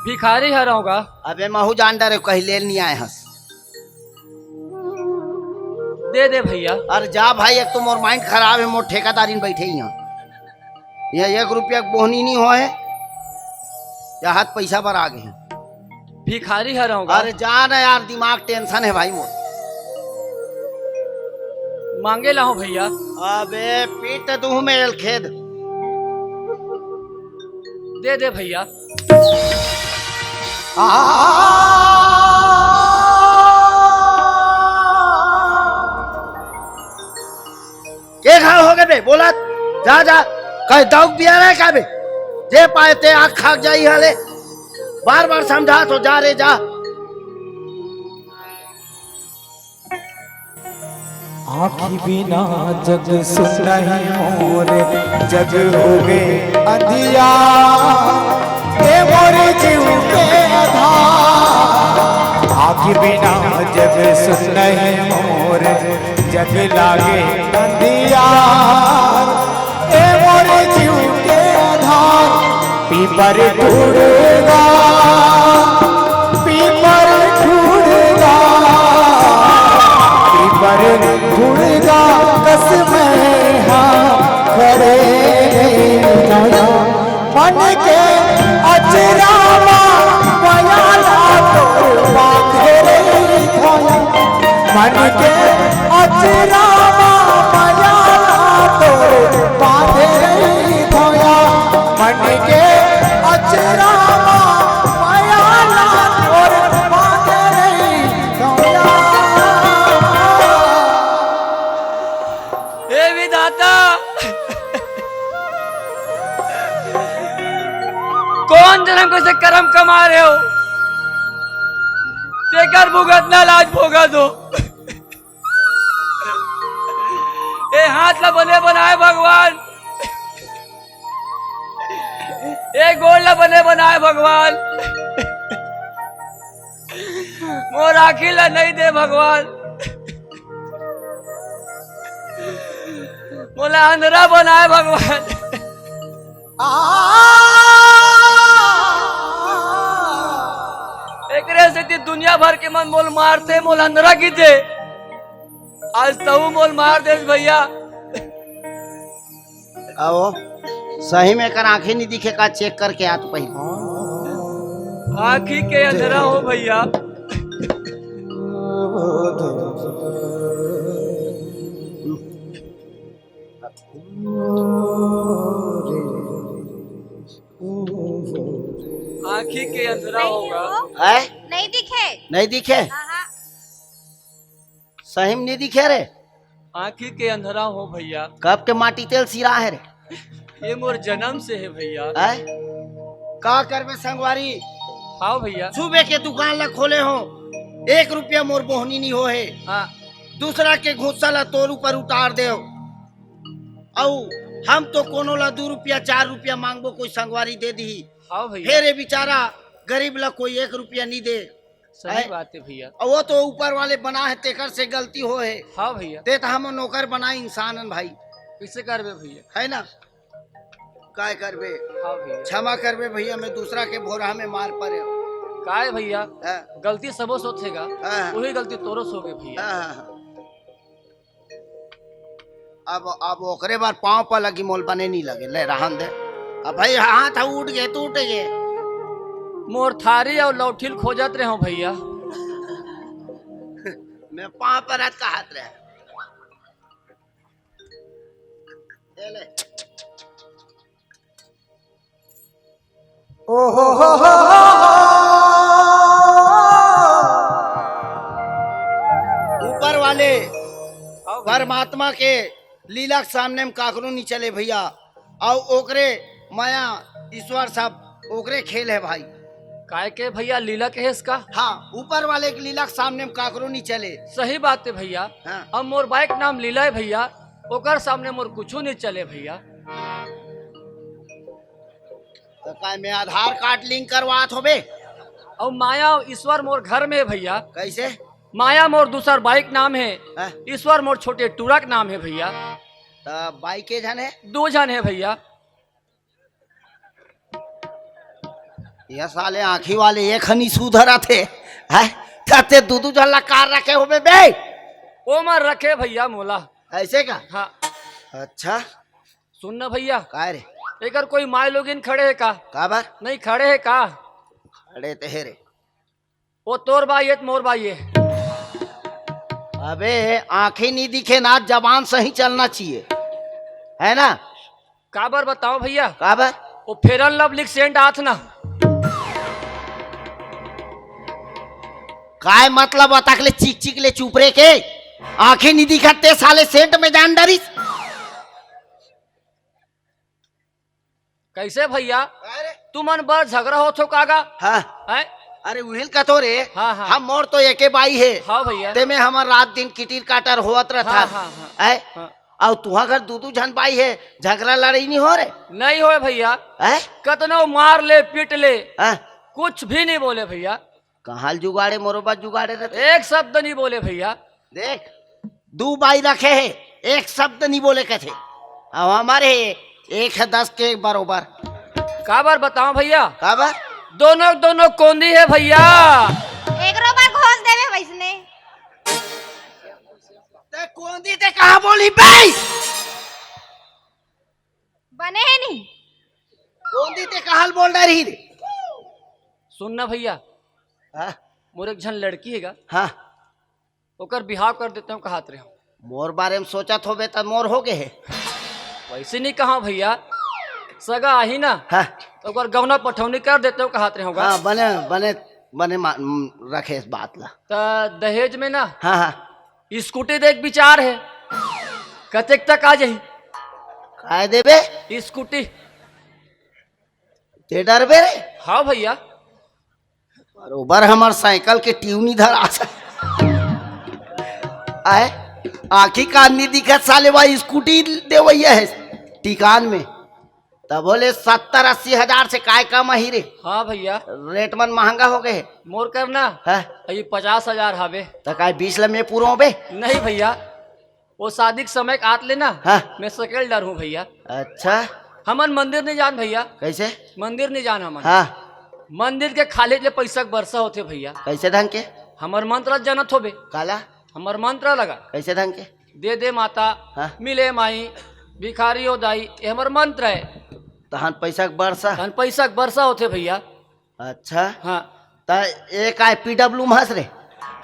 भिखारी हराऊंगा अबे महू जान डरे कहीं ले नहीं आए हंस। दे दे भैया। अरे जा भाई एक तो मोर माइंड खराब है मोर ठेकादारी बैठे ही यहाँ 1 रुपया बोहनी नहीं हो है या हाथ पैसा पर आ गए। भिखारी हराऊंगा। अरे जा ना यार दिमाग टेंशन है भाई मोर। मांगे लाओ भैया। अबे पीट तू मेल खेद। दे दे भैया। के खा हो गए बे बोला जा जा कहीं दौक बिया रहे का बे जे पाए ते आँख खाक जाई हले बार बार समझा तो जा रे जा। आँखी बिना जग सुन नहीं मोरे जग हो गए अंधिया ये मोरे जीव के आधार। आँखी बिना जग सुन नहीं मोरे जग लागे अंधिया ये मोरे जीव के आधार। पीपर ढूंढेगा पीपर ढूंढेगा पीपर ढूंढेगा कसमें हाँ खड़े नया मन के अचरा माया तो बांधे खोया मन के अचरा माया तो बांधे खोया मन के अचरा माया और बांधे खोया। हे विधाता कौन जन्म को से कर्म कमा रहे हो तेकर भुगतना लाज भोगा दो। ए हाथ ला बने बनाए भगवान ए गोड़ ला बने बनाए भगवान मोर आखी ला नहीं दे भगवान मोला अंधरा बनाए भगवान। एकरे से ती दुनिया भर के मन मोल मारते मोल अंधरा की दे आज तू मोल मार दे भैया। आओ सही में कर आंखें नहीं दिखे का चेक करके आ तो पहले आँखी के अंधरा हो भैया। आँखी के अंधरा होगा। है नहीं दिखे। नहीं दिखे हाँ हाँ। सही में नहीं दिखे रे। आँखी के अंधरा हो भैया। कब के माटी तेल सिरा है रे। ये मोर जन्म से है भैया। है का करबे संगवारी। हाँ भैया। सुबह के दुकान ला खोले हो 1 रुपया मोर बोहनी नहीं हो है। हाँ दूसरा के घुस्सा ला तोर ऊपर उतार दे औ हम तो कोनो ला 2 रुपया 4 रुपया मांगबो कोई संगवारी दे दी। हाँ भैया। फिर ये बेचारा गरीब ला कोई 1 रुपया नहीं दे। सही बात है भैया। और वो तो ऊपर वाले बना है तेकर से गलती हो है। हाँ भैया। ते तो हम नौकर बनाए इंसान है भाई। कैसे करबे भैया। है ना काय करबे। हाँ भैया। क्षमा करबे भैया मैं दूसरा के भोरा में मार पड़े। काय भैया हाँ, गलती सबो सोचेगा हाँ। वही गलती तोरो सोगे भैया। हाँ। अब ओकरे बार पाँव पर लगी मोल बने नहीं लगे ले रहन दे। अब भाई हाथ उठ गए तो उठ गए। मोर थारी और लौठिल खोजत रहे हो भैया। मैं पाँव पर हाथ का हाथ रहे। ले ले। ओ हो ऊपर वाले परमात्मा के लीला के सामने में काकरो नहीं चले भैया। और ओकरे माया ईश्वर सब ओकरे खेल है भाई। काय के भैया लीला के है इसका? हाँ, ऊपर वाले के लीला के सामने में काकरो नहीं चले। सही बात है भैया। हाँ। अब मोर बाइक नाम लीला है भैया, ओकर सामने मोर कुछ नहीं चले भैया। तो काय में आधार कार्ड लिंक करवात होबे। और माया और ईश्वर मोर घर में है भैया। कैसे? माया मोर दूसर बाइक नाम है, हाँ? ईश्वर मोर छोटे टूरक नाम है भैया। तो बाइक के जन है? 2 जन है भैया। ये साले आँखी वाले एक हनी सुधरा थे हैं? कहते दूधू जल्ला कार रखे होबे बे। ओ मर रखे भैया मोला। ऐसे का? हाँ। अच्छा सुन ना भैया, काय रे? एकर कोई माय लोगिन खड़े है का? काबर? नहीं खड़े है का? खड़े ते रे। वो तोर बाई है मोर बाई है। अबे आंखें नहीं दिखे ना, जबान सही चलना चाहिए, है ना? काबर बताओ भैया? काबर? वो फेरन लवली सेंट आथ ना। काय मतलब अतकले चीक चीक ले चुप रे के आंखें नहीं दिखते साले सेंट में जान डरी। कैसे भैया? तू मन बर झगड़ा हो थो कागा? हाँ। है? अरे उहिल का तो रे। हाँ, हाँ। हम मोर तो एके बाई है। हाँ भैया। ते में हमार रात दिन किटिर काटर होत रहता हाँ, हाँ, हाँ। है। हाँ। और तुहा घर दूधू झन बाई है, झगड़ा लड़ाई नहीं हो रे? नहीं हो भैया। है? कतनो मार ले पीट ले, हाँ? कुछ भी नहीं बोले भैया। कहाँ जुगाड़े मोरोबा जुगाड़े रहते। एक शब्द नहीं बोले भैया। देख 2 बाई रखे है, एक शब्द नहीं बोले कहते। अब हमारे 1 है 10 के बरोबर। काबर बताओ भैया? काबर? दोनों कोंदी है भैया। एक बार घोष देवे वैसने। ते कोंदी ते कहाँ बोली बे? बने है नहीं। कोंदी ते कहाँ बोल रही रे? सुनना भैया, हाँ? मोर एक झन लड़की हैगा, हाँ। ओकर बिहाव कर देते हो कहात रहे हो। मोर बारे में सोचत होबे त मोर हो गए है। वैसे नहीं कहा भैया, सगा आही ना। हाँ। तो ओकर गौना पठौनी कर देते हो कहात रहे होगा। हाँ, बने बने बने रखे इस बात ला। तो दहेज में ना हाँ हाँ। स्कूटी देख विचार है, कतेक तक आ जाही? काय देबे? स्कूटी। ते डरबे रे? हाँ भैया। बरोबर हमार साइकिल के ट्यून इधर आ आए आखी कान नहीं दिखत साले भाई स्कूटी देवैया है टिकान में। तब बोले 70-80 हजार से काय कम ही रे। हाँ भैया। रेट मन महंगा हो गए। मोर करना है? ये 50,000 हवे। तो काय 20 लम्हे पूरा हो बे? नहीं भैया, वो शादी के समय आत लेना। हाँ? मैं सकेल डर हूँ भैया। अच्छा, हमन मंदिर नहीं जान भैया। कैसे? मंदिर नहीं जान हमन। हाँ। मंदिर के खाली ले पैसा के बरसा होते भैया। कैसे ढंग के? हमर मंत्र जनत होबे। काला? हमर मंत्र लगा। कैसे ढंग के? दे दे माता, हाँ? मिले माई, भिखारी हो दाई, ये हमर मंत्र है। तहन पैसा के बरसा? धन पैसा के बरसा होते भैया। अच्छा। हाँ। तो एक आए PW महस रे?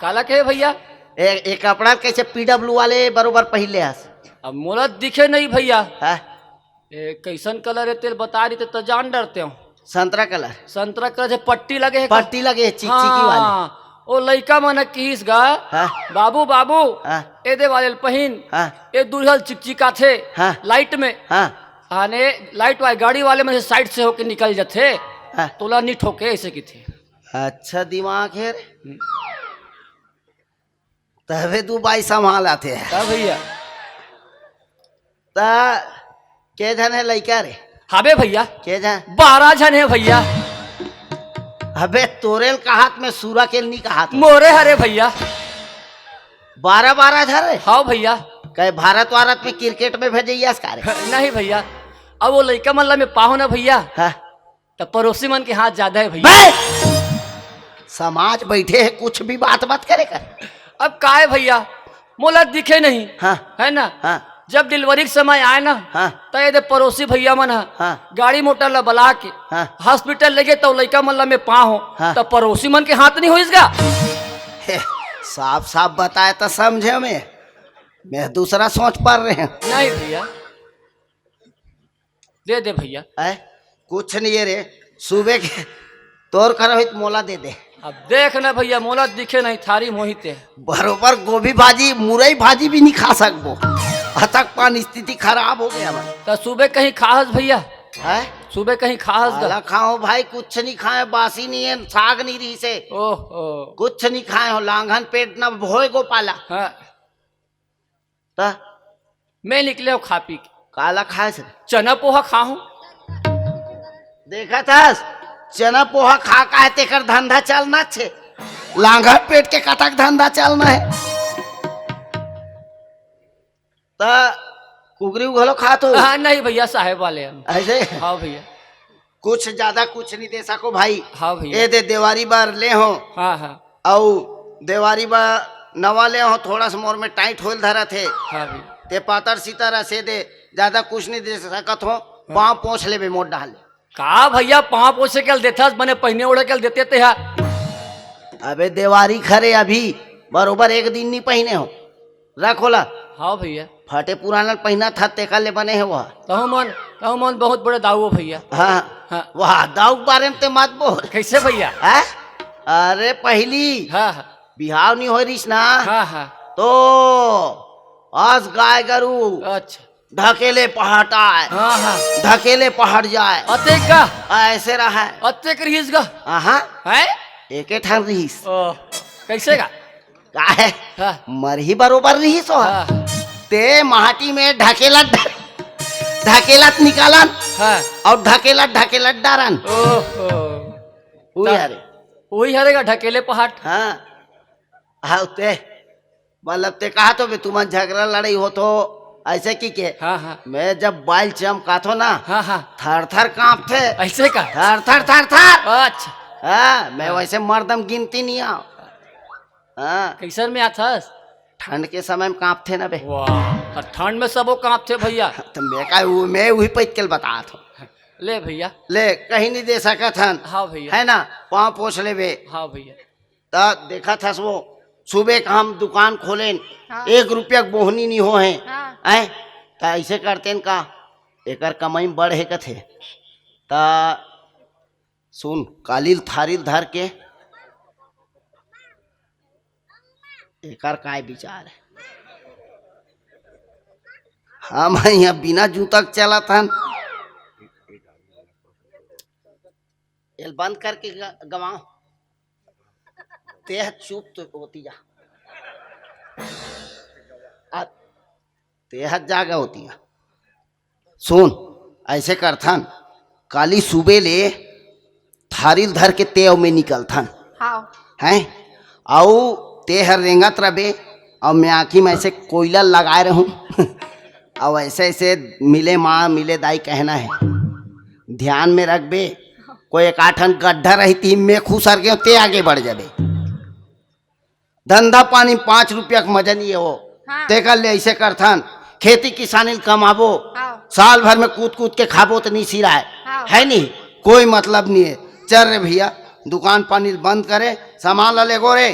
काला के है भैया? एक कपड़ा कैसे PW वाले बरोबर पहले हस? अब मोला दिखे नहीं भैया। हाँ? कैसन कलर है तेल बता रही तो जान डरते हो। संतरा कलर? संतरा कलर से पट्टी लगे है। पट्टी लगे है, चिकचिकी वाले। हाँ, ओ लइका मन किस गा। हाँ? बाबू बाबू, हाँ? ए दे वाले पहिन। हाँ? ए दुल्हन चिकचिका थे। हाँ? लाइट में। हाँ? आने लाइट वाले गाड़ी वाले में से साइड से होके निकल जाते। हाँ? तोला नहीं ठोके ऐसे की थी। अच्छा दिमाग है रे। तबे तू बाई संभाल आते है। तब भैया ता के जन है लइका रे? हाबे भैया के जन? 12 जन है भैया। अबे तोरेल का हाथ में सूरा केल नहीं का हाथ? मोरे हरे भैया। 12 धर रे? हाँ भैया। कहे भारत वारत में क्रिकेट में भेजैया रे? नहीं भैया, अब वो लइका मल्ला में पाहो ना भैया। हाँ? तो पड़ोसी मन के हाथ ज्यादा है भैया। बे! समाज बैठे है, कुछ भी बात करे कर। अब का है भैया, मोला दिखे नहीं। हाँ? है ना? हाँ? जब डिलीवरी के समय आए ना हाँ तो ये पड़ोसी भैया मन हाँ गाड़ी मोटर ला बुला के हाँ हॉस्पिटल ले गए तो लड़का मन ला में पाँव हो हाँ। तो पड़ोसी मन के हाथ नहीं हो इसका। हे, साफ साफ बताए तो समझे मैं दूसरा सोच पा रहे हैं। नहीं भैया दे दे भैया। कुछ नहीं है रे, सुबह के तोर करो तो मोला दे दे। अब देख ना भैया मोला दिखे नहीं थारी मोहिते बरोबर गोभी भाजी मुरई भाजी भी नहीं खा सकबो, अतक पान स्थिति खराब हो गया भाई। तो सुबह कहीं खाहस भैया है सुबह कहीं खाहस साला खाओ भाई, कुछ नहीं खाए, बासी नहीं है, साग नहीं रही से ओहो कुछ नहीं खाए हो, लांघन पेट न भोए गोपाला। हाँ तो मैं निकले हो खा पी के काला खाए से चना पोहा खाऊं। देखा था चना पोहा खा का है तेकर धंधा चलना छे, लांघन पेट के कतक धंधा चलना है। तो कुकरी उगलो खा तो हाँ नहीं भैया साहेब वाले हम ऐसे हाँ भैया कुछ ज्यादा कुछ नहीं दे सको भाई। हाँ भैया ए दे देवारी बार ले हो हाँ हाँ औ देवारी बा नवा ले हो, थोड़ा सा मोर में टाइट होल धरा थे हाँ भैया ते पातर सीतारा से दे, ज्यादा कुछ नहीं दे सकत हो, पाँव पोछ ले बे मोट डाल। का भैया पाँव पोछे के देता मैंने पहने उड़े के देते थे यार। अबे देवारी खरे अभी बरोबर एक दिन नहीं पहने हो, रखोला हाँ भैया फटे पुराना पहना था तेका ले बने है वह। तहु मन बहुत बड़े दाऊ हो भैया। हाँ हाँ वह दाऊ के बारे में ते मत बोल। कैसे भैया? है अरे पहली हाँ हाँ बिहाव नहीं हो रही ना हाँ हाँ तो आज गाय गरू अच्छा ढकेले पहाड़ आए, हाँ हाँ ढकेले पहाड़ जाए, अते का ऐसे रहा है। अते कर रहीस गा हाँ है एक ठान रहीस ओ कैसे का का है हाँ मरही बरोबर रहीस हो हाँ ते माटी में ढकेलत ढकेलत निकालन हाँ और ढकेलत ढकेलत डारन ओहो वही अरे वही हरेगा ढकेले पहाड़। हाँ हाँ ते मतलब ते कहा तो तुम झगड़ा लड़ाई हो तो ऐसे की के हाँ हाँ मैं जब बाल चमका तो ना हाँ हाँ थर थर कांपते, ऐसे का थर थर थर थर। अच्छा हाँ मैं वैसे मर्दम गिनती नहीं आओ। हाँ कैसन में आता ठंड के समय में कांपते ना बे। वाह ठंड में सबो कांपते भैया। तो मैं वही पैद के बता था ले भैया ले कहीं नहीं दे सका था हाँ भैया है ना, पाँव पोछ ले बे। हाँ भैया तो देखा था वो सुबह का हम दुकान खोले हाँ। 1 रुपया बोहनी नहीं हो है हाँ। हैं तो ऐसे करते न का एकर कमाई बढ़े का थे। ता सुन कालील थारील धर के एकर काय विचार है। हम यहाँ बिना जूता के चला था एल बंद करके गवाओ तेह चुप तो होती जा तेह जागा होती है। सुन ऐसे करथन काली सुबह ले थारिल धर के तेव में निकलथन हाँ हैं आओ तेहर रेंगत रबे और मैं आँखी में ऐसे कोयला लगाए रहूं और ऐसे ऐसे मिले माँ मिले दाई कहना है, ध्यान में रख बे। कोई एक आठन गड्ढा रही थी मैं खुसर गए ते आगे बढ़ जाबे। धंधा पानी 5 रुपया का मजा नहीं है वो। हाँ। ते कर ले ऐसे करथन खेती किसानी कमाबो, हाँ। साल भर में कूद कूद के खाबो तो नहीं सिरा हाँ। है नहीं कोई मतलब नहीं है। चल रे भैया दुकान पानी बंद करे सामान ला ले गो रे।